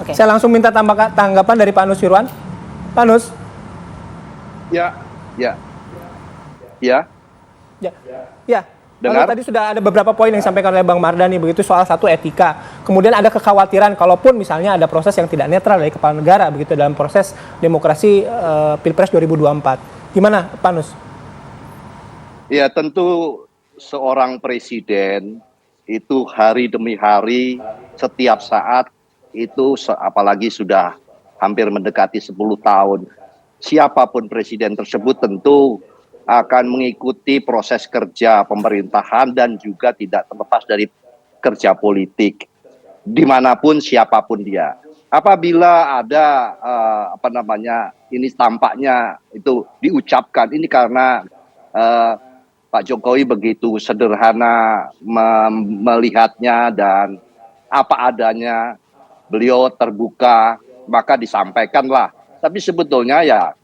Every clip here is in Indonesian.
Oke. Saya langsung minta tanggapan dari Pak Nusirwan. Pak Nus. Ya, ya, ya. Ya. Dengar? Lalu tadi sudah ada beberapa poin yang disampaikan oleh Bang Mardhani, begitu soal satu etika. Kemudian ada kekhawatiran kalaupun misalnya ada proses yang tidak netral dari kepala negara begitu dalam proses demokrasi Pilpres 2024. Gimana Pak Nus? Ya tentu seorang presiden itu hari demi hari, setiap saat itu apalagi sudah hampir mendekati 10 tahun. Siapapun presiden tersebut tentu akan mengikuti proses kerja pemerintahan dan juga tidak terlepas dari kerja politik dimanapun siapapun dia. Apabila ada ini tampaknya itu diucapkan ini karena Pak Jokowi begitu sederhana melihatnya dan apa adanya, beliau terbuka maka disampaikanlah. Tapi sebetulnya ya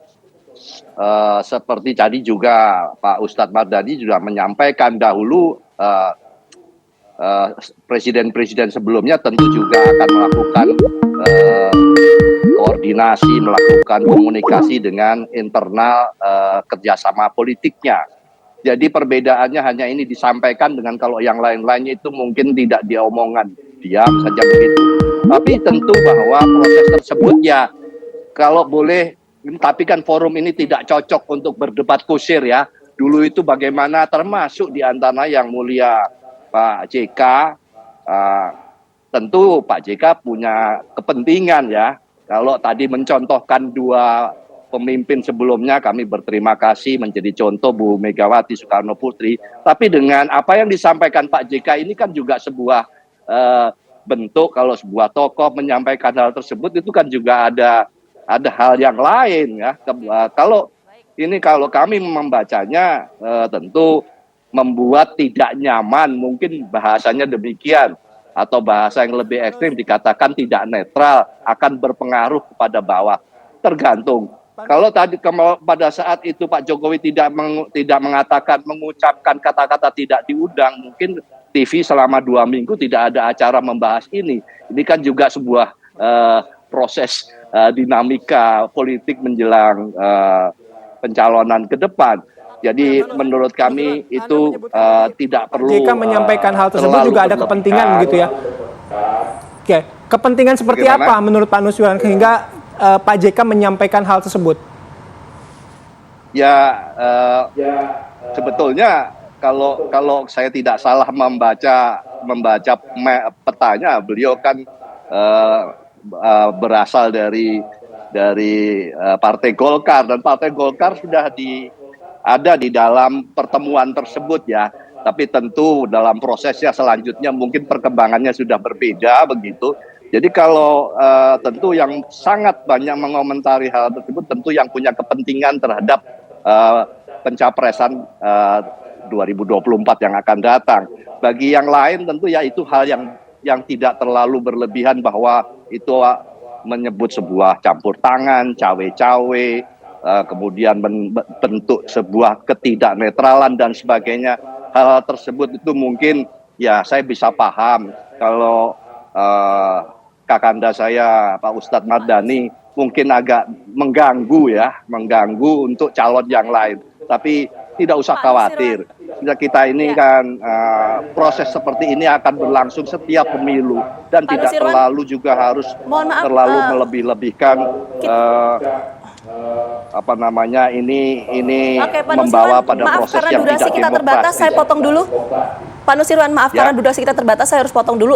seperti tadi juga Pak Ustadz Mardhani juga menyampaikan dahulu presiden-presiden sebelumnya tentu juga akan melakukan koordinasi, melakukan komunikasi dengan internal kerjasama politiknya. Jadi perbedaannya hanya ini disampaikan dengan kalau yang lain-lainnya itu mungkin tidak diomongan, diam saja begitu. Tapi tentu bahwa proses tersebut ya kalau boleh. Tapi kan forum ini tidak cocok untuk berdebat kusir ya. Dulu itu bagaimana termasuk di antara yang mulia Pak JK. Tentu Pak JK punya kepentingan ya. Kalau tadi mencontohkan dua pemimpin sebelumnya kami berterima kasih menjadi contoh Bu Megawati Soekarno Putri. Tapi dengan apa yang disampaikan Pak JK ini kan juga sebuah bentuk kalau sebuah tokoh menyampaikan hal tersebut itu kan juga ada hal yang lain ya. Kalau kami membacanya tentu membuat tidak nyaman, mungkin bahasanya demikian, atau bahasa yang lebih ekstrim dikatakan tidak netral, akan berpengaruh kepada bawah. Tergantung. Kalau tadi pada saat itu Pak Jokowi tidak mengucapkan kata-kata tidak diundang, mungkin TV selama 2 minggu tidak ada acara membahas ini. Ini kan juga sebuah proses dinamika politik menjelang pencalonan ke depan. Jadi menurut kami itu tidak perlu JK menyampaikan hal tersebut juga ada kepentingan begitu ya. Oke, kepentingan seperti apa menurut Pak Nusirwan sehingga Pak JK menyampaikan hal tersebut? Ya sebetulnya kalau saya tidak salah membaca petanya, beliau kan berasal dari Partai Golkar dan Partai Golkar sudah ada di dalam pertemuan tersebut ya. Tapi tentu dalam prosesnya selanjutnya mungkin perkembangannya sudah berbeda begitu. Jadi kalau tentu yang sangat banyak mengomentari hal tersebut tentu yang punya kepentingan terhadap pencapresan 2024 yang akan datang. Bagi yang lain tentu ya itu hal yang tidak terlalu berlebihan bahwa itu menyebut sebuah campur tangan, cawe-cawe, kemudian bentuk sebuah ketidaknetralan dan sebagainya. Hal tersebut itu mungkin ya saya bisa paham kalau kakanda saya Pak Ustadz Mardhani mungkin agak mengganggu untuk calon yang lain. Tapi tidak usah khawatir. Kita ini kan proses seperti ini akan berlangsung setiap pemilu dan tidak terlalu juga harus terlalu melebih-lebihkan ini membawa pada proses yang tidak demokratis. Saya potong dulu. Pak Nusirwan, maaf karena durasi kita terbatas, saya harus potong dulu.